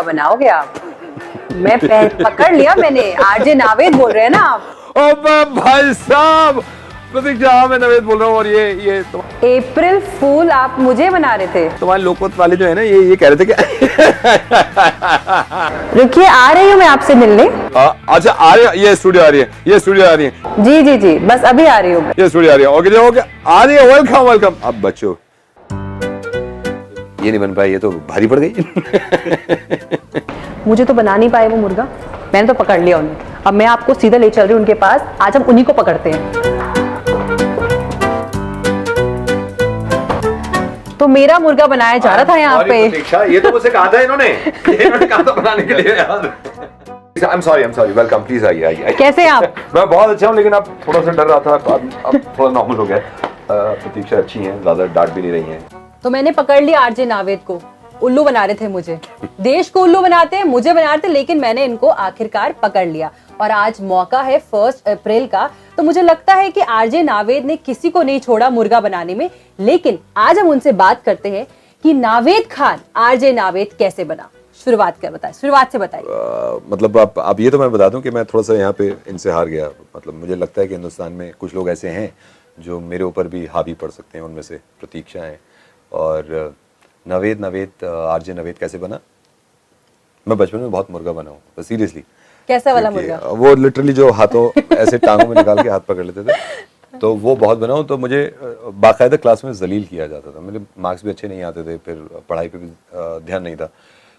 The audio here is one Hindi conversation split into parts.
बनाओगे आप? मैं पकड़ लिया मैंने। आरजे नावेद बोल रहे हैं ना आप? ओ भाई साहब, प्रतीक्षा, हाँ मैं नवेद बोल रहा हूँ। और ये अप्रैल फूल आप मुझे बना रहे थे? तुम्हारे लोकमत वाले जो है ना, ये कह रहे थे कि रुकिए, आ रही हूँ मैं आपसे मिलने। अच्छा आ रही है, ये स्टूडियो आ रही है, ये स्टूडियो आ रही है। जी जी जी, बस अभी आ रही हूँ मैं। ये स्टूडियो आ रही है। ओके ओके, आ रही है। Welcome welcome. अब बच्चों, ये नहीं बन पाई, ये तो भारी पड़ गई। मुझे तो बना नहीं पाए वो मुर्गा। मैंने तो पकड़ लिया उन्हें। अब मैं आपको सीधा ले चल रही हूँ उनके पास। आज हम उन्हीं को पकड़ते हैं। तो मेरा मुर्गा बनाया जा रहा था यहाँ पे। प्रतीक्षा, ये तो मुझसे कहा था इन्होंने कहा था बनाने के लिए यार। I'm sorry, वेलकम, प्लीज आइए। कैसे हैं आप? मैं बहुत अच्छा हूँ, लेकिन अब थोड़ा सा डर रहा था। अब थोड़ा नॉर्मल हो गया। प्रतीक्षा अच्छी हैं, ज्यादा डांट भी नहीं रही हैं। तो मैंने पकड़ लिया आरजे नावेद को। उल्लू बना रहे थे मुझे। देश को उल्लू बनाते हैं, मुझे बना रहे थे, लेकिन मैंने इनको आखिरकार पकड़ लिया। और आज मौका है 1 अप्रैल का, तो मुझे लगता है कि आरजे नावेद ने किसी को नहीं छोड़ा मुर्गा बनाने में। लेकिन आज हम उनसे बात करते हैं कि नावेद खान आरजे नावेद कैसे बना। शुरुआत से बताइए। मतलब अब ये तो मैं बता दूं कि मैं थोड़ा सा यहाँ पे इनसे हार गया। मतलब मुझे लगता है कि हिंदुस्तान में कुछ लोग ऐसे हैं जो मेरे ऊपर भी हावी पड़ सकते हैं। उनमें से प्रतीक्षा है। और नवेद आरजे नवेद कैसे बना? मैं बचपन में बहुत मुर्गा बना हूँ, सीरियसली। कैसा वाला मुर्गा? वो लिटरली जो हाथों ऐसे टांगों में निकाल के हाथ पकड़ लेते थे, तो वो बहुत बना हूँ। तो मुझे बाकायदा क्लास में जलील किया जाता था। मेरे मार्क्स भी अच्छे नहीं आते थे, फिर पढ़ाई पे भी ध्यान नहीं था।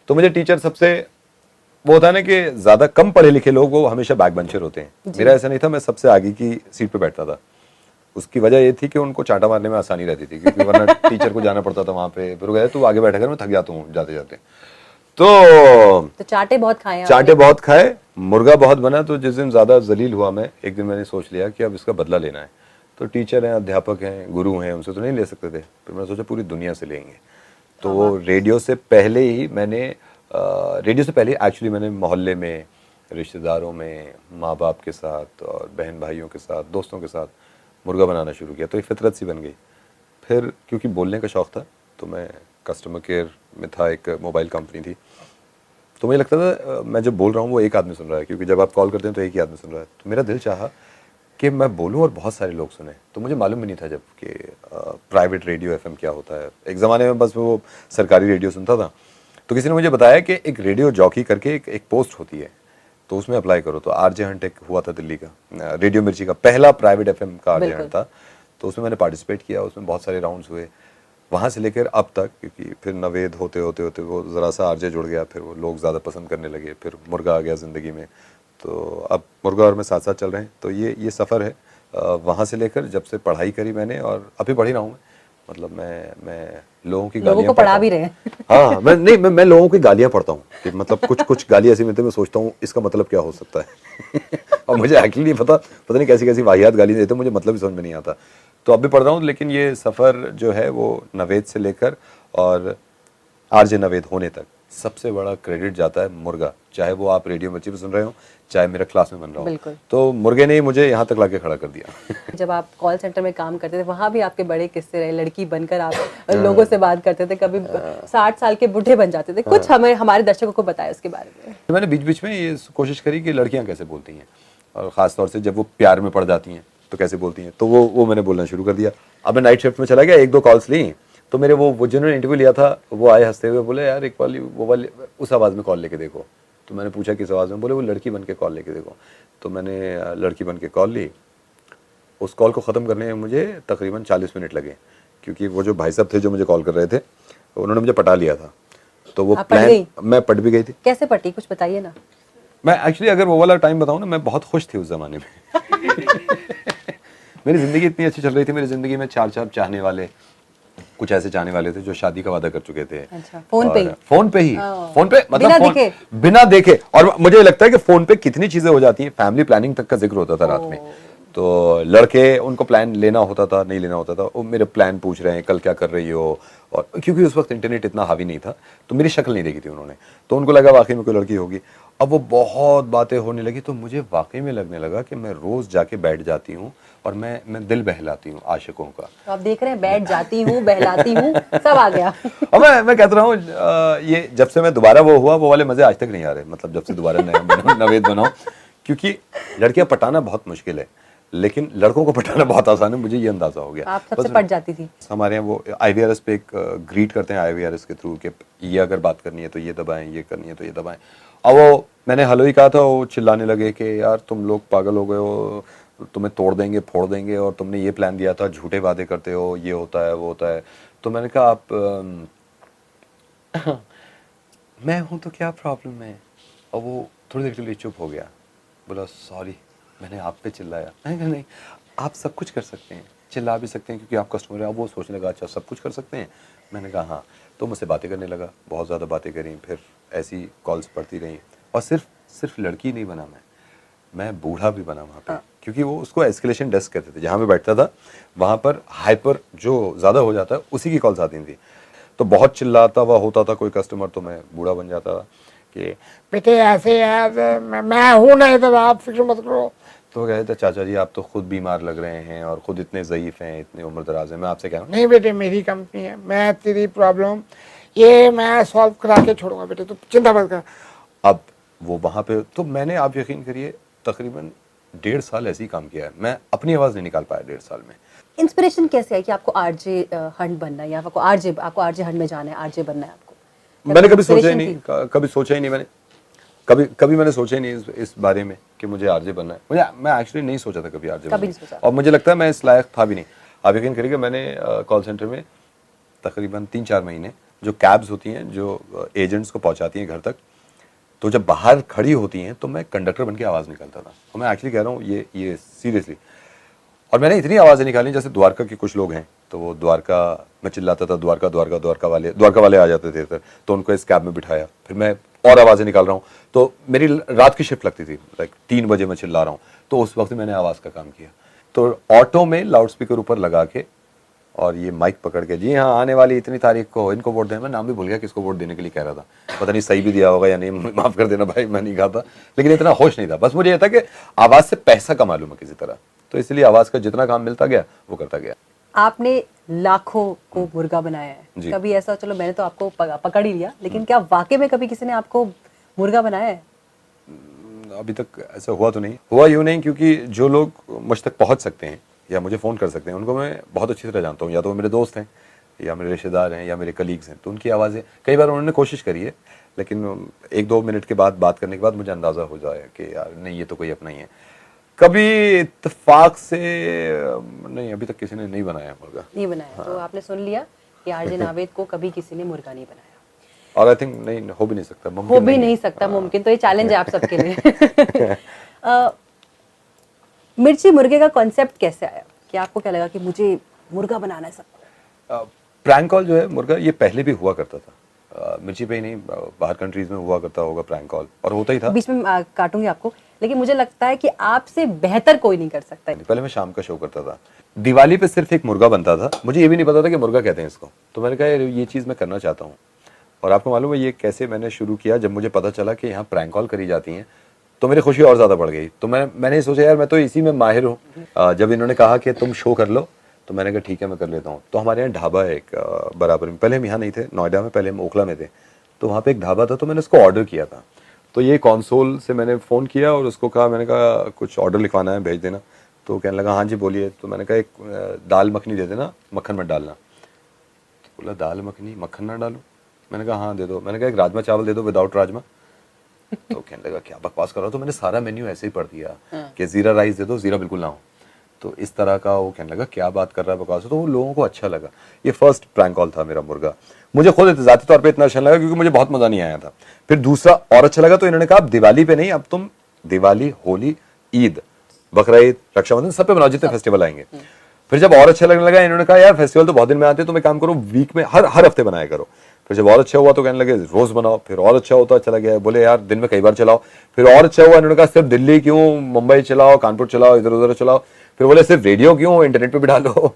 तो मुझे टीचर सबसे, वो होता है ना कि ज्यादा कम पढ़े लिखे लोग वो हमेशा बैक बेंचर होते हैं। मेरा ऐसा नहीं था, मैं सबसे आगे की सीट पे बैठता था। उसकी वजह ये थी कि उनको चांटा मारने में आसानी रहती थी, क्योंकि वरना टीचर को जाना पड़ता था वहां पे। फिर वो कहते तू आगे बैठा कर, मैं थक जाता हूँ जाते जाते। तो चाटे बहुत खाए? चांटे बहुत खाए, मुर्गा बहुत बना। तो जिस दिन ज्यादा जलील हुआ मैं, एक दिन मैंने सोच लिया कि अब इसका बदला लेना है। तो टीचर हैं, अध्यापक हैं, गुरु हैं, उनसे तो नहीं ले सकते थे। फिर मैंने सोचा पूरी दुनिया से लेंगे। तो वो रेडियो से पहले ही एक्चुअली मैंने मोहल्ले में, रिश्तेदारों में, माँ बाप के साथ और बहन भाइयों के साथ, दोस्तों के साथ मुर्गा बनाना शुरू किया। तो एक फितरत सी बन गई। फिर क्योंकि बोलने का शौक था, तो मैं कस्टमर केयर में था, एक मोबाइल कंपनी थी। तो मुझे लगता था मैं जब बोल रहा हूँ वो एक आदमी सुन रहा है, क्योंकि जब आप कॉल करते हैं तो एक ही आदमी सुन रहा है। तो मेरा दिल चाहा कि मैं बोलूं और बहुत सारे लोग सुने। तो मुझे मालूम भी नहीं था जब कि प्राइवेट रेडियो एफएम क्या होता है। एक ज़माने में बस वो सरकारी रेडियो सुनता था। तो किसी ने मुझे बताया कि एक रेडियो जॉकी करके एक पोस्ट होती है, तो उसमें अप्लाई करो। तो आरजे हंट एक हुआ था दिल्ली का, रेडियो मिर्ची का पहला प्राइवेट एफएम का आरजे हंट था। तो उसमें मैंने पार्टिसिपेट किया। उसमें बहुत सारे राउंड्स हुए, वहाँ से लेकर अब तक। क्योंकि फिर नवेद होते होते वो ज़रा सा आरजे जुड़ गया, फिर वो लोग ज़्यादा पसंद करने लगे, फिर मुर्गा आ गया ज़िंदगी में। तो अब मुर्गा और मैं साथ साथ चल रहे हैं। तो ये सफ़र है वहाँ से लेकर जब से पढ़ाई करी मैंने, और अभी पढ़ ही रहा हूँ। मतलब मैं लोगों की गालियाँ पढ़ा भी रहे हैं। हाँ, मैं लोगों की गालियाँ पढ़ता हूँ कि मतलब कुछ गालियाँ ऐसी मिलती है, मैं सोचता हूँ इसका मतलब क्या हो सकता है। और मुझे एक्चुअली नहीं पता नहीं कैसी वाहियात गाली देते, मुझे मतलब ही समझ में नहीं आता। तो अब भी पढ़ रहा हूँ। लेकिन ये सफ़र जो है वो नवेद से लेकर और आरजे नवेद होने तक सबसे बड़ा क्रेडिट जाता है मुर्गा। चाहे वो आप रेडियो मिर्ची पे सुन रहे हो, चाहे मेरा क्लास में बन रहा हो, तो मुर्गे ने ही मुझे यहाँ तक लाके खड़ा कर दिया। जब आप कॉल सेंटर में काम करते थे, वहाँ भी आपके बड़े किस्से रहे। लड़की बनकर आप लोगों से बात करते थे, कभी 60 साल के बूढ़े बन जाते थे। कुछ हमारे दर्शकों को बताया उसके बारे में। मैंने बीच बीच में ये कोशिश करी कि लड़कियाँ कैसे बोलती हैं, और ख़ासतौर से जब वो प्यार में पड़ जाती हैं तो कैसे बोलती हैं। तो वो मैंने बोलना शुरू कर दिया। अब मैं नाइट शिफ्ट में चला गया, 1-2 कॉल्स ली। तो मेरे वो जिन्होंने इंटरव्यू लिया था, वो आए हंसते हुए, बोले यार एक वाली उस आवाज़ में कॉल लेके देखो। तो मैंने पूछा किस आवाज़ में? बोले वो लड़की बन के कॉल लेके देखो। तो मैंने लड़की बन के कॉल ली। उस कॉल को ख़त्म करने में मुझे तकरीबन 40 मिनट लगे, क्योंकि वो जो भाई साहब थे जो मुझे कॉल कर रहे थे, उन्होंने मुझे पटा लिया था। तो वो प्लान मैं पट भी गई थी। कैसे पटी, कुछ बताइए ना। मैं एक्चुअली अगर वो वाला टाइम बताऊँ ना, मैं बहुत खुश थी उस ज़माने में। मेरी ज़िंदगी इतनी अच्छी चल रही थी। मेरी ज़िंदगी में 4 चाहने वाले, कुछ ऐसे चाहने वाले थे जो शादी का वादा कर चुके थे। अच्छा, फोन पे मतलब बिना देखे। और मुझे लगता है कि फोन पे कितनी चीजें हो जाती हैं। फैमिली प्लानिंग तक का जिक्र होता था रात में। तो लड़के, उनको प्लान लेना होता था, नहीं लेना होता था, वो मेरे प्लान पूछ रहे हैं, कल क्या कर रही हो। और क्योंकि उस वक्त इंटरनेट इतना हावी नहीं था, तो मेरी शक्ल नहीं देखी थी उन्होंने, तो उनको लगा वाकई में कोई लड़की होगी। अब वो बहुत बातें होने लगी, तो मुझे वाकई में लगने लगा कि मैं रोज जाके बैठ जाती हूँ और मैं दिल बहलाती हूँ आशिकों का। तो आप देख रहे हैं, बैठ जाती हूँ, बहलाती हूँ, सब आ गया। और मैं कहता रहा हूँ ये जब से मैं दोबारा वो हुआ वो वाले मजे आज तक नहीं आ रहे, मतलब जब से दोबारा नवेद बनाऊं, क्योंकि लड़कियां पटाना बहुत मुश्किल है लेकिन लड़कों को पटाना बहुत आसान है, मुझे ये अंदाजा हो गया। आप सबसे पट जाती थी। हमारे यहाँ वो IVRS पे एक ग्रीट करते हैं IVRS के थ्रू कि ये अगर बात करनी है तो ये दबाएं, ये करनी है तो ये दबाएं। और वो मैंने हेलो ही कहा था, वो चिल्लाने लगे कि यार तुम लोग पागल हो गए हो, तुम्हें तोड़ देंगे फोड़ देंगे, और तुमने ये प्लान दिया था, झूठे वादे करते हो, ये होता है वो होता है। तो मैंने कहा आप मैं हूं तो क्या प्रॉब्लम है। और वो थोड़ी देर के लिए चुप हो गया, बोला सॉरी मैंने आप पे चिल्लाया। मैंने कहा नहीं, आप सब कुछ कर सकते हैं, चिल्ला भी सकते हैं क्योंकि आप कस्टमर हैं। अब वो सोचने लगा अच्छा सब कुछ कर सकते हैं। मैंने कहा हाँ। तो मुझसे बातें करने लगा, बहुत ज़्यादा बातें करी, फिर ऐसी कॉल्स पड़ती रहीं। और सिर्फ लड़की नहीं बना मैं बूढ़ा भी बना वहाँ पे, क्योंकि वो उसको एस्केलेशन डेस्क कहते थे। जहाँ मैं बैठता था वहाँ पर हाइपर जो ज़्यादा हो जाता है उसी की कॉल्स आती थी। तो बहुत चिल्लाता हुआ होता था कोई कस्टमर तो मैं बूढ़ा बन जाता था कि बेटे ऐसे है, मैं हूँ ना इधर, आप फिक्र मत करो। तो कहते थे चाचा जी आप तो खुद बीमार लग रहे हैं और खुद इतने ज़यीफ़ हैं, इतने उम्र दराज हैं, मैं आपसे कह रहा हूँ नहीं बेटे मेरी कंपनी है, मैं तेरी प्रॉब्लम ये मैं सॉल्व करा के छोड़ूंगा बेटे, तो चिंता मत कर। अब वो वहाँ पे तो मैंने, आप यकीन करिए, तकरीबन 1.5 साल ऐसे ही काम किया है। मैं अपनी आवाज़ नहीं निकाल पाया 1.5 साल में। इंस्पिरेशन कैसे है कि आपको आरजे हंट बनना है या आपको आरजे हंट में जाना है, आरजे बनना है आपको? मैंने कभी सोचा ही Inspiration नहीं, थी? कभी सोचा ही नहीं मैंने, कभी मैंने सोचा ही नहीं इस बारे में कि मुझे आरजे बनना है। मैं एक्चुअली नहीं सोचा था कभी आरजे कभी बनना नहीं सोचा। और मुझे लगता है मैं इस लायक था भी नहीं। आप यकीन करिएगा मैंने कॉल सेंटर में तकरीबन 3-4 महीने, जो कैब्स होती हैं जो एजेंट्स को पहुंचाती हैं घर तक, तो जब बाहर खड़ी होती हैं तो मैं कंडक्टर बन के आवाज़ निकालता था। और मैं एक्चुअली कह रहा हूँ ये सीरियसली। और मैंने इतनी आवाज़ें निकाली, जैसे द्वारका के कुछ लोग हैं तो वो द्वारका में चिल्लाता था, द्वारका वाले आ जाते थे इधर, तो उनको इस कैब में बिठाया, फिर मैं और आवाज़ें निकाल रहा हूँ। तो मेरी रात की शिफ्ट लगती थी, लाइक 3 बजे मैं चिल्ला रहा हूँ, तो उस वक्त मैंने आवाज़ का काम किया। तो ऑटो में लाउड स्पीकर ऊपर लगा के और ये माइक पकड़ के, जी हाँ आने वाली इतनी तारीख को इनको वोट देना। मैं नाम भी भूल गया किसको वोट देने के लिए कह रहा था, पता नहीं सही भी दिया होगा या नहीं, माफ़ कर देना भाई मैं नहीं कहा था, लेकिन इतना होश नहीं था। बस मुझे यह था कि आवाज़ से पैसा कमा लूँ मैं किसी तरह, तो इसलिए आवाज़ का जितना काम मिलता गया वो करता गया। आपने लाखों को मुर्गा बनाया है, कभी ऐसा, चलो मैंने तो आपको पकड़ ही लिया, लेकिन क्या वाकई में कभी किसी ने आपको मुर्गा बनाया है? अभी तक ऐसा हुआ तो नहीं हुआ, यूँ नहीं, क्योंकि जो लोग मुझ तक पहुंच सकते हैं या मुझे फ़ोन कर सकते हैं उनको मैं बहुत अच्छी तरह जानता हूँ। या तो वो मेरे दोस्त हैं या मेरे रिश्तेदार हैं या मेरे कलीग्स हैं, तो उनकी आवाज़ें कई बार उन्होंने कोशिश करी है, लेकिन 1-2 मिनट के बाद बात करने के बाद मुझे अंदाज़ा हो जाए कि यार नहीं ये तो कोई अपना ही है। कभी इत्तेफाक से नहीं, अभी तक किसी ने नहीं बनाया मुर्गा। नहीं बनाया। तो आपने सुन लिया कि आरजे नावेद को कभी किसी ने मुर्गा नहीं बनाया, और आई थिंक नहीं, हो भी नहीं सकता, मुमकिन हो भी नहीं है। सकता, मुमकिन। तो ये चैलेंज है आप सबके लिए। मिर्ची मुर्गे का कॉन्सेप्ट कैसे आया कि आपको क्या लगा कि मुझे मुर्गा बनाना है सबको? प्रैंक कॉल जो है मुर्गा, ये पहले भी हुआ करता था, मिर्ची पे ही नहीं, बाहर कंट्रीज में हुआ करता होगा प्रैंक कॉल, और होता ही था। बीच में काटूंगी आपको, लेकिन मुझे लगता है कि आपसे बेहतर कोई नहीं कर सकता है। पहले मैं शाम का शो करता था, दिवाली पे सिर्फ एक मुर्गा बनता था, मुझे ये भी नहीं पता था कि मुर्गा कहते हैं इसको, तो मैंने कहा यार ये चीज़ मैं करना चाहता हूँ। और आपको मालूम है ये कैसे मैंने शुरू किया? जब मुझे पता चला कि यहाँ प्रैंक कॉल करी जाती हैं तो मेरी खुशी और ज़्यादा बढ़ गई। तो मैंने सोचा यार मैं तो इसी में माहिर हूँ। जब इन्होंने कहा कि तुम शो कर लो तो मैंने कहा ठीक है मैं कर लेता हूँ। तो हमारे यहाँ ढाबा है एक बराबर में, पहले हम यहाँ नहीं थे नोएडा में, पहले हम ओखला में थे, तो वहाँ पे एक ढाबा था, तो मैंने उसको ऑर्डर किया था। तो ये कंसोल से मैंने फ़ोन किया और उसको कहा, मैंने कहा कुछ ऑर्डर लिखवाना है भेज देना। तो कहने लगा हाँ जी बोलिए। तो मैंने कहा एक दाल मखनी दे देना, मक्खन मत डालना। तो बोला दाल मखनी मक्खन ना डालूँ? मैंने कहा हाँ दे दो। मैंने कहा एक राजमा चावल दे दो विदाउट राजमा। तो कहने लगा क्या बकवास कर रहा हो? तो मैंने सारा मेन्यू ऐसे ही पढ़ दिया कि ज़ीरा राइस दे दो, ज़ीरा बिल्कुल ना हो। तो इस तरह का वो कहने लगा क्या बात कर रहा है बकवास। तो वो लोगों को अच्छा लगा। ये फर्स्ट प्रैंक कॉल था मेरा मुर्गा। मुझे खुद ज़ाती तौर पे इतना अच्छा लगा क्योंकि मुझे बहुत मज़ा नहीं आया था। फिर दूसरा और अच्छा लगा, तो इन्होंने कहा अब दिवाली पे नहीं, अब तुम दिवाली, होली, ईद, बकरा ईद, रक्षाबंधन सब पे बनाओ जितने फेस्टिवल आएंगे। फिर जब और अच्छा लगने लगा, इन्होंने कहा यार फेस्टिवल तो बहुत दिन में आते हैं, तुम एक काम करो वीक में हर हफ्ते बनाया करो। फिर जब और अच्छा हुआ तो कहने लगे रोज बनाओ। फिर और अच्छा होता अच्छा लगा, बोले यार दिन में कई बार चलाओ। फिर और अच्छा हुआ, इन्होंने कहा सिर्फ दिल्ली क्यों, मुंबई चलाओ, कानपुर चलाओ, इधर उधर चलाओ। फिर बोले सिर्फ रेडियो क्यों, इंटरनेट पे भी डालो।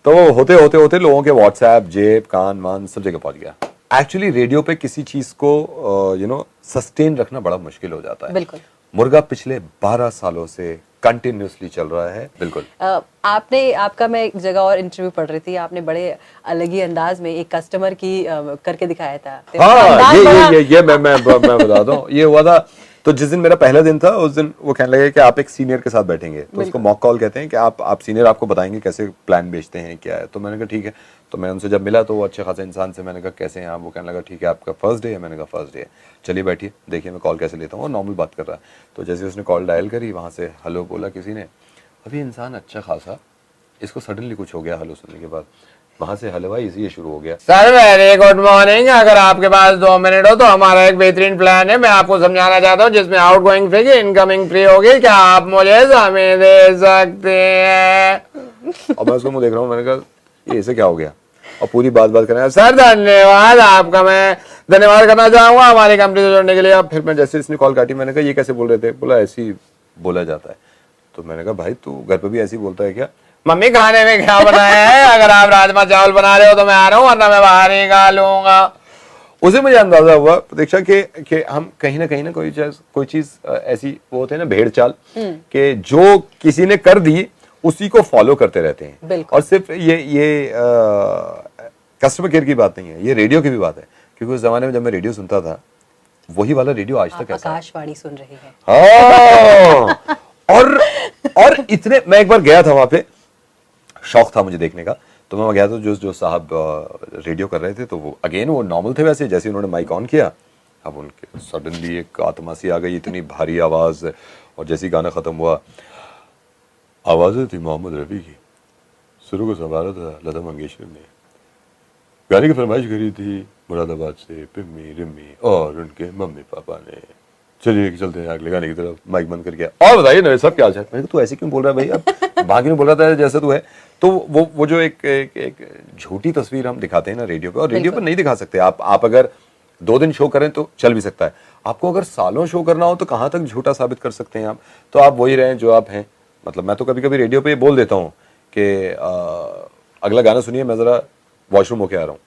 तो होते होते होते लोगों के व्हाट्सएप, जेब, कान मान सब जगह पहुंच गया। एक्चुअली रेडियो पे किसी चीज को सस्टेन रखना बड़ा मुश्किल हो जाता है। बिल्कुल। मुर्गा पिछले 12 सालों से कंटिन्यूसली चल रहा है। बिल्कुल। आपका मैं एक जगह और इंटरव्यू पढ़ रही थी, आपने बड़े अलग ही अंदाज में एक कस्टमर की करके दिखाया था। हाँ, ये मैं बता दूं, ये हुआ था। तो जिस दिन मेरा पहला दिन था उस दिन वो कहने लगे कि आप एक सीनियर के साथ बैठेंगे, तो उसको मॉक कॉल कहते हैं कि आप सीनियर आपको बताएंगे कैसे प्लान बेचते हैं क्या है। तो मैंने कहा ठीक है। तो मैं उनसे जब मिला तो वो अच्छे खासे इंसान से, मैंने कहा कैसे हैं आप, वो कहने लगा ठीक है आपका फर्स्ट डे है। मैंने कहा फर्स्ट डे है, चलिए बैठिए देखिए मैं कॉल कैसे लेता हूँ। और नॉर्मल बात कर रहा है। तो जैसे उसने कॉल डायल करी, वहाँ से हेलो बोला किसी ने, अभी इंसान अच्छा खासा, इसको सडनली कुछ हो गया हेलो सुनने के बाद, वहां से हलवाई इसी शुरू हो गया। सर वेरी गुड मॉर्निंग, अगर आपके पास 2 मिनट हो तो हमारा एक बेहतरीन प्लान है, मैं आपको समझाना चाहता हूँ, जिसमें आउट गोइंग फ्री की इनकमिंग फ्री होगी, क्या आप मुझे समय दे सकते हैं? और मैं उसको मुंह देख रहा हूँ, मैंने कहा ये ऐसे क्या हो गया, और पूरी बात कर रहे हैं। सर धन्यवाद आपका, मैं धन्यवाद करना चाहूंगा हमारी कंपनी से जुड़ने के लिए। अब फिर मैं जैसे इसने कॉल काटी, मैंने कहा ये कैसे बोल रहे थे, बोला ऐसे ही बोला जाता है। तो मैंने कहा भाई तू घर पे भी ऐसे ही बोलता है क्या? मम्मी खाने में क्या बनाया है? अगर आप राजमा चावल बना रहे हो तो मैं आ रहा हूँ, वरना मैं बाहर ही खा लूंगा। उसे मुझे अंदाजा हुआ प्रतीक्षा के हम कहीं ना कोई चीज ऐसी वो होते हैं ना भेड़ चाल, कि जो किसी ने कर दी उसी को फॉलो करते रहते हैं। और सिर्फ ये कस्टमर केयर की बात नहीं है, ये रेडियो की भी बात है। क्योंकि उस जमाने में जब मैं रेडियो सुनता था, वही वाला रेडियो आज तक ऐसा आकाशवाणी सुन रही है। हाँ। और इतने, मैं एक बार गया था वहां पे, शौक था मुझे देखने का, तो मैं वहां गया था, जो साहब रेडियो कर रहे थे, तो वो अगेन वो नॉर्मल थे वैसे, जैसे उन्होंने माइक ऑन किया, अब उनके सडनली एक आत्मा सी आ गई, इतनी भारी आवाज, और जैसे गाना खत्म हुआ, आवाजें थी मोहम्मद रफी की, सुरों को संवारा था लता मंगेशकर ने, गाने की फरमाइश करी थी मुरादाबाद से पिम्मी रिम्मी और उनके मम्मी पापा ने। चलिए चलते हैं अगले गाने की तरफ, माइक बंद करके। और बताइए ना सब क्या हाल है? तू ऐसे क्यों बोल रहा है भाई, अब बाकी नहीं बोल रहा था जैसे तू है। तो वो जो एक झूठी तस्वीर हम दिखाते हैं ना रेडियो पे, और रेडियो पे नहीं दिखा सकते आप अगर 2 दिन शो करें तो चल भी सकता है, आपको अगर सालों शो करना हो तो कहाँ तक झूठा साबित कर सकते हैं आप? तो आप वही रहें जो आप हैं। मतलब मैं तो कभी कभी रेडियो पे बोल देता हूँ कि अगला गाना सुनिए, मैं जरा वॉशरूम होके आ रहा हूँ।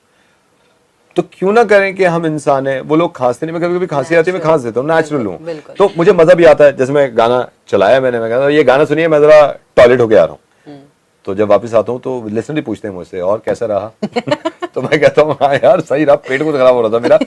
तो क्यों ना करें कि हम इंसान हैं। वो लोग खांसते नहीं, मैं कभी कभी खांसी आती है, मैं खांस देता हूँ, नेचुरल हूँ। तो मुझे मजा भी आता है। जैसे मैं गाना चलाया मैं कहा ये गाना सुनिए, मैं जरा टॉयलेट होके आ रहा हूँ। तो जब वापस आता हूँ तो लिसनर ही पूछते हैं मुझसे और कैसा रहा? तो मैं कहता हूँ हाँ यार सही रहा, पेट को खराब हो रहा था मेरा,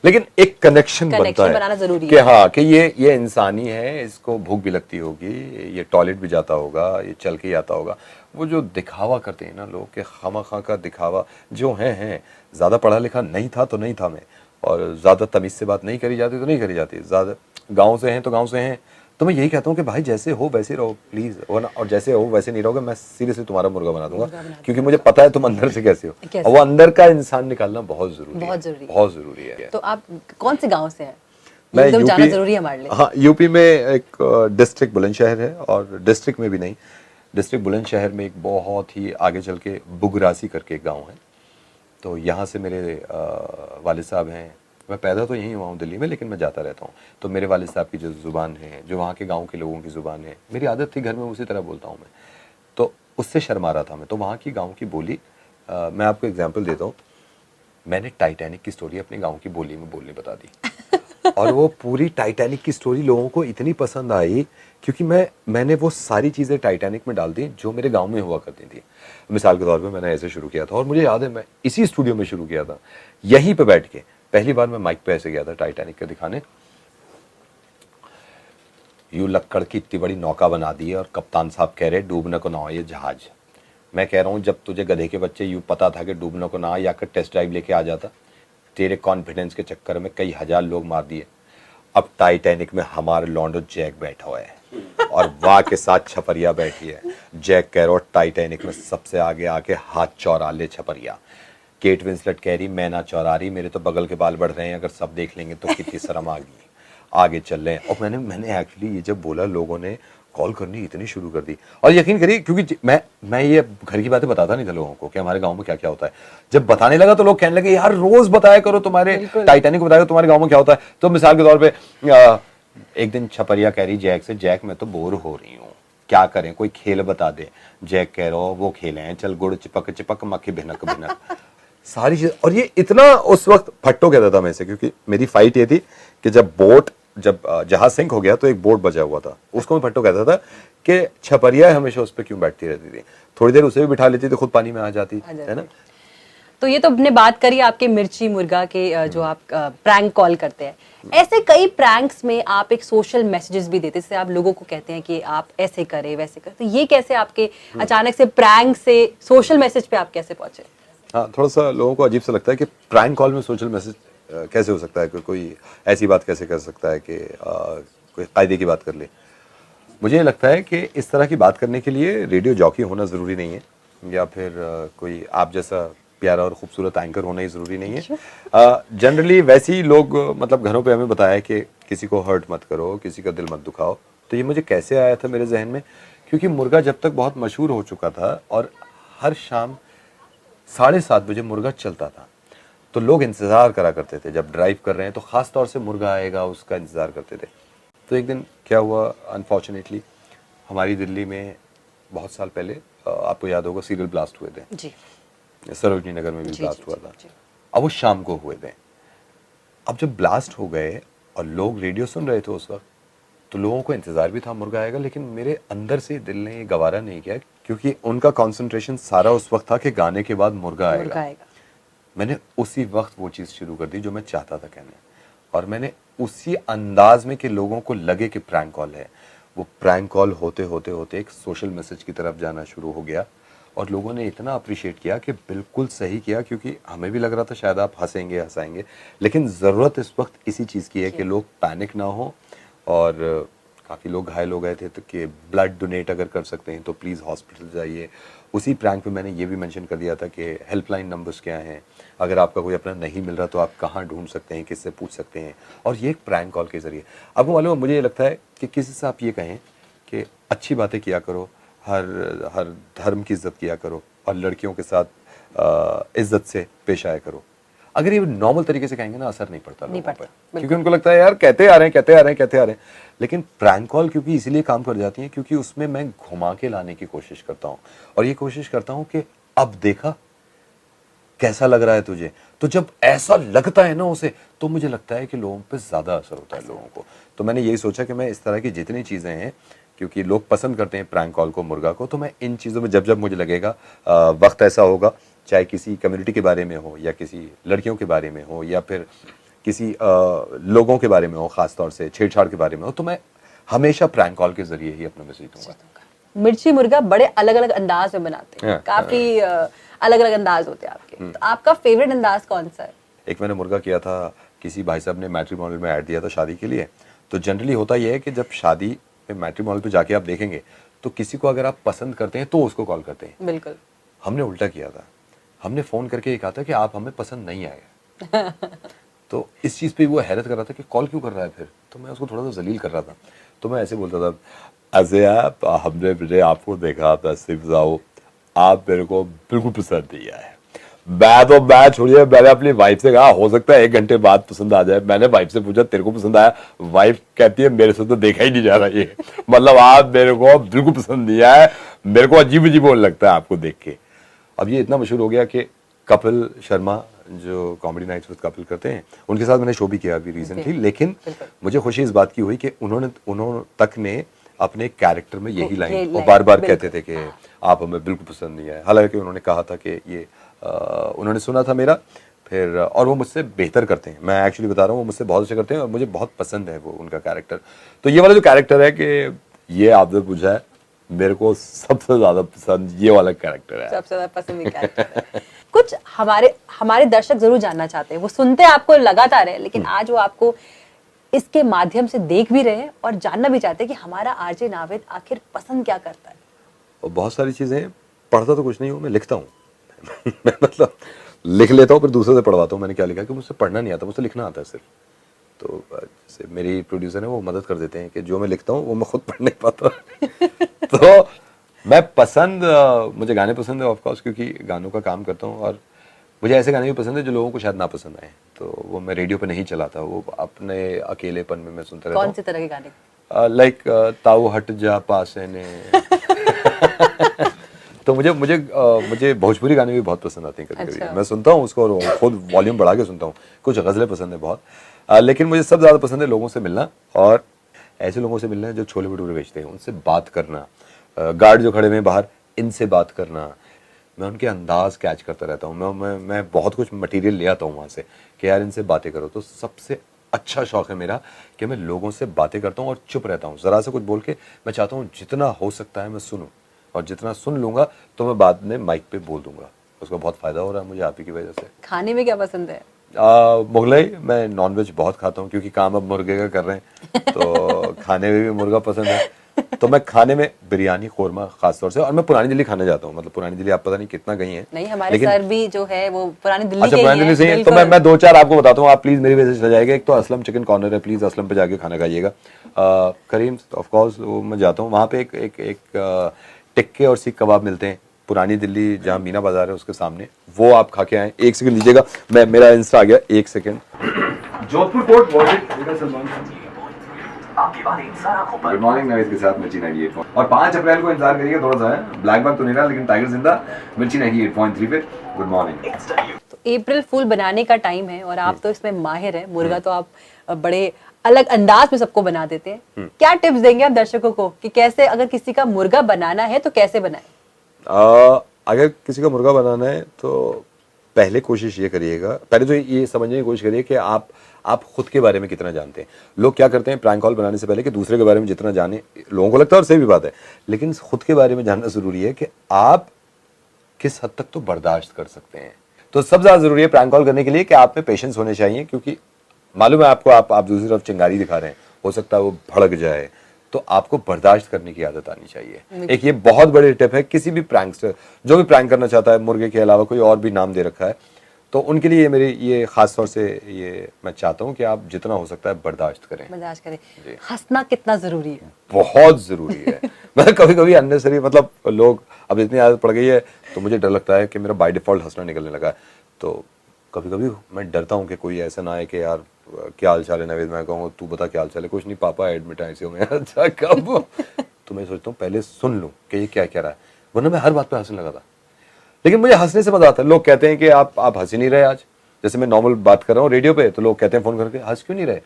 लेकिन एक कनेक्शन बनता है कि हाँ कि ये इंसानी है, इसको भूख भी लगती होगी, ये टॉयलेट भी जाता होगा, ये चल के ही आता होगा। वो जो दिखावा करते हैं ना लोग, के खामखा का दिखावा जो है, ज्यादा पढ़ा लिखा नहीं था तो नहीं था मैं, और ज्यादा तमीज से बात नहीं करी जाती तो नहीं करी जाती, ज्यादा गाँव से हैं तो गाँव से हैं। तो मैं यही कहता हूँ कि भाई जैसे हो वैसे रहो प्लीज, और जैसे हो वैसे नहीं रहोगे, मैं सीरियसली तुम्हारा मुर्गा बना दूंगा, क्योंकि मुझे पता है तुम अंदर से कैसे हो, और वो अंदर का इंसान निकालना बहुत जरूरी है। तो आप कौन से गांव से हैं? मैं एकदम जाना जरूरी है हमारे लिए। हाँ, यूपी में एक डिस्ट्रिक्ट बुलंदशहर है, और डिस्ट्रिक्ट में भी नहीं, डिस्ट्रिक्ट बुलंदशहर में एक बहुत ही आगे चल के बुगरासी करके एक गाँव है। तो यहाँ से मेरे वालिद साहब हैं, मैं पैदा तो यहीं हुआ हूँ दिल्ली में, लेकिन मैं जाता रहता हूँ। तो मेरे वालिद साहब की जो ज़ुबान है, जो वहाँ के गांव के लोगों की ज़ुबान है, मेरी आदत थी घर में उसी तरह बोलता हूँ मैं, तो उससे शर्मा रहा था मैं। तो वहाँ की गांव की बोली, मैं आपको एग्जांपल देता हूँ, मैंने टाइटैनिक की स्टोरी अपने गाँव की बोली में बोलनी बता दी, और वो पूरी टाइटैनिक की स्टोरी लोगों को इतनी पसंद आई, क्योंकि मैंने वो सारी चीज़ें टाइटैनिक में डाल दी जो मेरे गाँव में हुआ करती थी। मिसाल के तौर पर मैंने ऐसे शुरू किया था, और मुझे याद है मैं इसी स्टूडियो में शुरू किया था, यहीं पर बैठ के। पहली बार मैं माइक पे ऐसे गया था टाइटैनिक के दिखाने, यू लक्कड़ की इतनी बड़ी नौका बना दी है, और कप्तान साहब कह रहे डूबने को ना हो ये जहाज। मैं कह रहा हूँ जब तुझे गधे के बच्चे यूँ पता था कि डूबने को ना, या कर टेस्ट ड्राइव लेके आ जाता, तेरे कॉन्फिडेंस के चक्कर में कई हजार लोग मार दिए। अब टाइटैनिक में हमारे लॉन्डो जैक बैठा हुआ है, और वाह के साथ छपरिया बैठी है। जैक कह रहा टाइटैनिक में सबसे आगे आके हाथ चौरा ले छपरिया। केट विंसलेट कह रही मैं ना चौरा रही, मेरे तो बगल के बाल बढ़ रहे हैं, अगर सब देख लेंगे तो कितनी शर्म आ गई, आगे चल रहे हैं। और मैंने एक्चुअली ये जब बोला, लोगों ने कॉल करनी इतनी शुरू कर दी। और यकीन करिए, क्योंकि मैं ये घर की बातें बताता नहीं था लोगों को कि हमारे गांव में क्या क्या होता है। जब बताने लगा तो लोग कहने लगे यार रोज बताया करो, तुम्हारे टाइटैनिक को बताया तुम्हारे गाँव में क्या होता है। तो मिसाल के तौर पर एक दिन छपरिया कह रही जैक से, जैक मैं तो बोर हो रही हूँ, क्या करें, कोई खेल बता दे। जैक कह रहा हो वो खेल हैं, चल गुड़ चिपक चिपक मक्खी भिनक भिनक, सारी चीज। और ये इतना उस वक्त फट्टो कहता था मैं से, क्योंकि मेरी फाइट ये थी कि जब जहाज सिंक हो गया तो एक बोट बचा हुआ था, उसको मैं फट्टो कहता था कि छपरिया हमेशा उस पर क्यों बैठती रहती थी, थोड़ी देर उसे भी बिठा लेती तो खुद पानी में आ जाती है ना। तो ये तो हमने बात करी आपके मिर्ची मुर्गा के जो आप प्रैंक कॉल करते हैं, ऐसे कई प्रैंक्स में आप एक सोशल मैसेजेस भी देते हैं, जैसे आप लोगों को कहते हैं कि आप ऐसे करें वैसे करें, तो ये कैसे आपके अचानक से प्रैंक से सोशल मैसेज पे आप कैसे पहुंचे? हाँ, थोड़ा सा लोगों को अजीब सा लगता है कि प्रैंक कॉल में सोशल मैसेज कैसे हो सकता है, कोई ऐसी बात कैसे कर सकता है कि कोई कायदे की बात कर ले। मुझे लगता है कि इस तरह की बात करने के लिए रेडियो जॉकी होना ज़रूरी नहीं है, या फिर कोई आप जैसा प्यारा और खूबसूरत एंकर होना ही ज़रूरी नहीं है। जनरली वैसे ही लोग मतलब घरों पे हमें बताया कि किसी को हर्ट मत करो, किसी का दिल मत दुखाओ। तो ये मुझे कैसे आया था मेरे जहन में, क्योंकि मुर्गा जब तक बहुत मशहूर हो चुका था और हर शाम 7:30 बजे मुर्गा चलता था, तो लोग इंतज़ार करा करते थे। जब ड्राइव कर रहे हैं तो ख़ास तौर से मुर्गा आएगा उसका इंतज़ार करते थे। तो एक दिन क्या हुआ, अनफॉर्चुनेटली हमारी दिल्ली में बहुत साल पहले आपको याद होगा सीरियल ब्लास्ट हुए थे जी, सरोजनी नगर में भी ब्लास्ट हुआ था। अब वो शाम को हुए थे। अब जब ब्लास्ट हो गए और लोग रेडियो सुन रहे थे उस वक्त, तो लोगों को इंतज़ार भी था मुर्गा आएगा, लेकिन मेरे अंदर से दिल ने ये गवारा नहीं किया, क्योंकि उनका कंसंट्रेशन सारा उस वक्त था कि गाने के बाद मुर्गा आएगा। मैंने उसी वक्त वो चीज़ शुरू कर दी जो मैं चाहता था कहने, और मैंने उसी अंदाज में कि लोगों को लगे कि प्रैंक कॉल है, वो प्रैंक कॉल होते होते होते एक सोशल मैसेज की तरफ जाना शुरू हो गया। और लोगों ने इतना अप्रिशिएट किया कि बिल्कुल सही किया, क्योंकि हमें भी लग रहा था शायद आप हंसेंगे हंसाएंगे, लेकिन ज़रूरत इस वक्त इसी चीज़ की है कि लोग पैनिक ना हो। और काफ़ी लोग घायल हो गए थे, तो कि ब्लड डोनेट अगर कर सकते हैं तो प्लीज़ हॉस्पिटल जाइए। उसी प्रैंक पे मैंने ये भी मेंशन कर दिया था कि हेल्पलाइन नंबर्स क्या हैं, अगर आपका कोई अपना नहीं मिल रहा तो आप कहाँ ढूंढ सकते हैं, किससे पूछ सकते हैं। और ये एक प्रैंक कॉल के ज़रिए आपको मालूम है, मुझे ये लगता है कि किसी से आप ये कहें कि अच्छी बातें किया करो, हर धर्म की इज्जत किया करो, और लड़कियों के साथ इज्जत से पेश आया करो। अगर ये नॉर्मल तरीके से कहेंगे ना, असर नहीं पड़ता लोगों पर, क्योंकि उनको लगता है यार कहते आ रहे हैं। लेकिन प्रैंक कॉल क्योंकि इसीलिए काम कर जाती है क्योंकि उसमें मैं घुमा के लाने की कोशिश करता हूँ, और ये कोशिश करता हूँ कि अब देखा कैसा लग रहा है तुझे। तो जब ऐसा लगता है ना उसे, तो मुझे लगता है कि लोगों पे ज्यादा असर होता है लोगों को। तो मैंने यही सोचा कि मैं इस तरह की जितनी चीजें हैं, क्योंकि लोग पसंद करते हैं प्रैंक कॉल को, मुर्गा को, तो मैं इन चीज़ों में जब जब मुझे लगेगा वक्त ऐसा होगा, चाहे किसी कम्युनिटी के बारे में हो, या किसी लड़कियों के बारे में हो, या फिर किसी लोगों के बारे में हो, ख़ास तौर से छेड़छाड़ के बारे में हो, तो मैं हमेशा प्रैंक कॉल के जरिए ही अपना मैसेज दूंगा। मिर्ची मुर्गा बड़े अलग अलग अंदाज में बनाते हैं, काफ़ी अलग अलग अंदाज होते हैं आपके। तो आपका फेवरेट अंदाज कौन सा है? एक मैंने मुर्गा किया था, किसी भाई साहब ने मैट्रिमोनियल में ऐड दिया था शादी के लिए। तो जनरली होता यह है कि जब शादी मैट्रिमोनियल पे जाके आप देखेंगे तो किसी को अगर आप पसंद करते हैं तो उसको कॉल करते हैं। बिल्कुल। हमने उल्टा किया था, हमने फोन करके ये कहा था कि आप हमें पसंद नहीं आए। तो इस चीज़ पे वो हैरत कर रहा था कि कॉल क्यों कर रहा है फिर। तो मैं उसको थोड़ा सा जलील कर रहा था। तो मैं ऐसे बोलता था, ऐसे आप हमने आपको देखा था, सिर्फ जाओ आप मेरे को बिल्कुल पसंद नहीं आए। मैं छोड़िए, मैंने अपनी वाइफ से कहा हो सकता है 1 घंटे बाद पसंद आ जाए। मैंने वाइफ से पूछा तेरे को पसंद आया? वाइफ कहती है मेरे से तो देखा ही नहीं जा रहा ये, मतलब आप मेरे को बिल्कुल पसंद नहीं आया, मेरे को अजीब अजीब लगता है आपको देख के। अब ये इतना मशहूर हो गया कि कपिल शर्मा जो कॉमेडी नाइट्स विद कपिल करते हैं, उनके साथ मैंने शो भी किया अभी रिसेंटली। लेकिन मुझे खुशी इस बात की हुई कि उन्होंने तक ने अपने कैरेक्टर में यही लाइन और बार बार कहते थे कि आप हमें बिल्कुल पसंद नहीं आए। हालांकि उन्होंने कहा था कि ये उन्होंने सुना था मेरा फिर, और वो मुझसे बेहतर करते हैं, मैं एक्चुअली बता रहा हूँ, वो मुझसे बहुत अच्छे करते हैं और मुझे बहुत पसंद है वो उनका कैरेक्टर। तो ये वाला जो कैरेक्टर है कि ये आपने पूछा है, मेरे को सबसे ज्यादा पसंद ये वाला कैरेक्टर है, सबसे ज्यादा पसंद कैरेक्टर है। कुछ हमारे दर्शक जरूर जानना चाहते हैं, वो सुनते आपको लगातार है, लेकिन आज वो आपको इसके माध्यम से देख भी रहे हैं और जानना भी चाहते हैं कि हमारा आरजे नावेद आखिर पसंद क्या करता है। और बहुत सारी चीजें पढ़ता तो कुछ नहीं हूँ, मैं लिखता हूँ। मैं मतलब लिख लेता हूँ फिर दूसरे से पढ़वाता हूँ। मैंने क्या लिखा कि मुझसे पढ़ना नहीं आता, मुझसे लिखना आता है सिर्फ। तो जैसे मेरी प्रोड्यूसर है वो मदद कर देते हैं कि जो मैं लिखता हूँ वो मैं खुद पढ़ नहीं पाता। तो मैं मुझे गाने पसंद है ऑफकोर्स, क्योंकि गानों का काम करता हूँ, और मुझे ऐसे गाने भी पसंद है जो लोगों को शायद ना पसंद आए, तो वो मैं रेडियो पे नहीं चलाता, वो अपने अकेलेपन में मैं सुनता रहता हूँ। कौन सी तरह के गाने? लाइक ताऊ हट जा पास ने। तो मुझे भोजपुरी गाने भी बहुत पसंद आते हैं कभी कभी। मैं सुनता हूँ उसको और खुद वॉल्यूम बढ़ा के सुनता हूँ। कुछ गज़लें पसंद है बहुत, लेकिन मुझे सबसे ज़्यादा पसंद है लोगों से मिलना और ऐसे लोगों से मिलना है जो छोले भटूरे बेचते हैं, उनसे बात करना, गार्ड जो खड़े हुए हैं बाहर, इनसे बात करना, मैं उनके अंदाज कैच करता रहता हूँ। मैं बहुत कुछ मटेरियल ले आता हूँ वहाँ से कि यार इनसे बातें करो। तो सबसे अच्छा शौक है मेरा कि मैं लोगों से बातें करता हूँ और चुप रहता हूँ। ज़रा सा कुछ बोल के मैं चाहता हूँ जितना हो सकता है मैं सुनूँ, और जितना सुन लूँगा तो मैं बाद में माइक पे बोल दूंगा। उसका बहुत फ़ायदा हो रहा है मुझे आप ही की वजह से। खाने में क्या पसंद है? मुगलई, मैं नॉनवेज बहुत खाता हूँ क्योंकि काम अब मुर्गे का कर रहे हैं, तो खाने में भी मुर्गा पसंद है। तो मैं खाने में बिरयानी, कोरमा खास तौर से, और मैं पुरानी दिल्ली खाने जाता हूँ। मतलब पुरानी दिल्ली आप पता नहीं कितना गई हैं। नहीं, हमारे सर भी जो है वो पुरानी दिल्ली अच्छा, के ही पुरानी दिल्ली से हैं। तो बिल्कुल। मैं दो चार आपको बताता हूँ, आप प्लीज मेरी वजह से चले जाएगा। एक तो असलम चिकन कॉर्नर है, प्लीज असलम पे जाके खाना खाइएगा। करीम ऑफ कोर्स वो मैं जाता हूँ, वहाँ पे एक टिक्के और सीख कबाब मिलते हैं पुरानी दिल्ली, जहाँ मीना बाजार है उसके सामने, वो आप खा के आए। एक सेकंड लीजिएगा, मेरा इंस्टा आ गया, एक second. Jodhpur port, Salman Khan. Good morning Naved के साथ मिर्ची 98 और 5 अप्रैल को इंतजार करिएगा थोड़ा सा है, ब्लैक बाग तो नहीं रहा लेकिन टाइगर जिंदा, मिर्ची 98.3 पे। Good morning. तो अप्रैल फूल बनाने का टाइम है और आप तो इसमें माहिर है। मुर्गा तो आप बड़े अलग अंदाज में सबको बना देते हैं। क्या टिप्स देंगे आप दर्शकों को कि कैसे, अगर किसी का मुर्गा बनाना है तो कैसे बनाए? अगर किसी का मुर्गा बनाना है तो पहले कोशिश ये करिएगा, पहले तो ये समझने की कोशिश करिए कि आप खुद के बारे में कितना जानते हैं। लोग क्या करते हैं प्रैंक कॉल बनाने से पहले कि दूसरे के बारे में जितना जाने, लोगों को लगता है और सही भी बात है, लेकिन खुद के बारे में जानना जरूरी है कि आप किस हद तक तो बर्दाश्त कर सकते हैं। तो सबसे ज्यादा जरूरी है प्रैंक कॉल करने के लिए कि आप में पेशेंस होने चाहिए, क्योंकि मालूम है आपको, आप दूसरी तरफ चिंगारी दिखा रहे हैं, हो सकता है वो भड़क जाए, तो आपको बर्दाश्त करने की आदत आनी चाहिए। एक ये बहुत बड़ी टिप है, किसी भी प्रैंकस्टर जो भी प्रैंक करना चाहता है, मुर्गे के अलावा कोई और भी नाम दे रखा है, तो उनके लिए मेरी ये खास तौर से ये मैं चाहता हूँ कि आप जितना हो सकता है बर्दाश्त करें। बर्दाश्त करें। हंसना कितना जरूरी है? बहुत जरूरी है। मैं कभी कभी अननेसेसरी, मतलब लोग, अब इतनी आदत पड़ गई है तो मुझे डर लगता है कि मेरा बाय डिफॉल्ट हंसना निकलने लगा है। तो कभी कभी मैं डरता हूँ कि कोई ऐसा ना है कि यार क्या हाल चाल है नवेद, मैं कहूँगा तू बता क्या हाल चाल है, कुछ नहीं पापा एडमिट है ICU में। अच्छा कब? तो मैं सोचता हूँ पहले सुन लूँ कि ये क्या कह रहा है, वरना मैं हर बात पे हंसने लगा था। लेकिन मुझे हंसने से मजा आता है। लोग कहते हैं कि आप हंस ही नहीं रहे आज, जैसे मैं नॉर्मल बात कर रहा हूँ रेडियो पे, तो लोग कहते हैं फोन करके हंस क्यों नहीं रहे,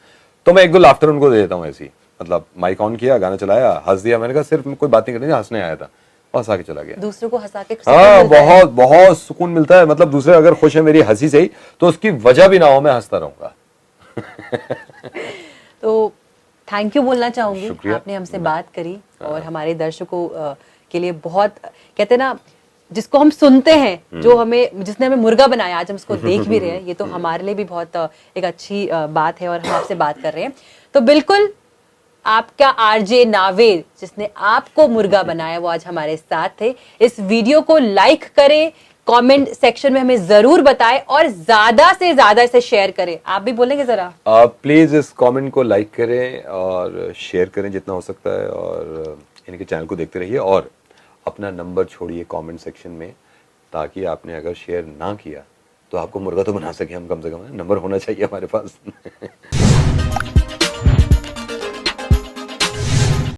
तो मैं एक दो लाफ्टर उनको दे देता हूँ ऐसी, मतलब माइक ऑन किया, गाना चलाया, हंस दिया। मैंने कहा सिर्फ कोई बात नहीं करनी, हंसने आया था, बस आके चला गया। दूसरों को हंसा के हाँ, बहुत बहुत सुकून मिलता है। मतलब दूसरे अगर खुश है मेरी हंसी से ही, तो उसकी वजह भी ना हो, मैं हंसता रहूंगा। तो थैंक यू बोलना चाहूंगी, शुक्रिया। आपने हमसे बात करी और हमारे दर्शकों के लिए बहुत, कहते हैं ना, जिसको हम सुनते हैं, जो हमें, जिसने हमें मुर्गा बनाया, आज हम उसको देख भी रहे हैं, ये तो हमारे लिए भी बहुत एक अच्छी बात है और हम आपसे बात कर रहे हैं। तो बिल्कुल आपका RJ नावेद, जिसने आपको मुर्गा बनाया, वो आज हमारे साथ थे। इस वीडियो को लाइक करें, कमेंट सेक्शन में हमें जरूर बताएं और ज्यादा से ज्यादा इसे शेयर करें। आप भी बोलेंगे जरा? प्लीज इस कमेंट को लाइक करें और शेयर करें जितना हो सकता है, और इनके चैनल को देखते रहिए, और अपना नंबर छोड़िए कमेंट सेक्शन में, ताकि आपने अगर शेयर ना किया तो आपको मुर्गा तो बना सके हम, कम से कम नंबर होना चाहिए हमारे पास।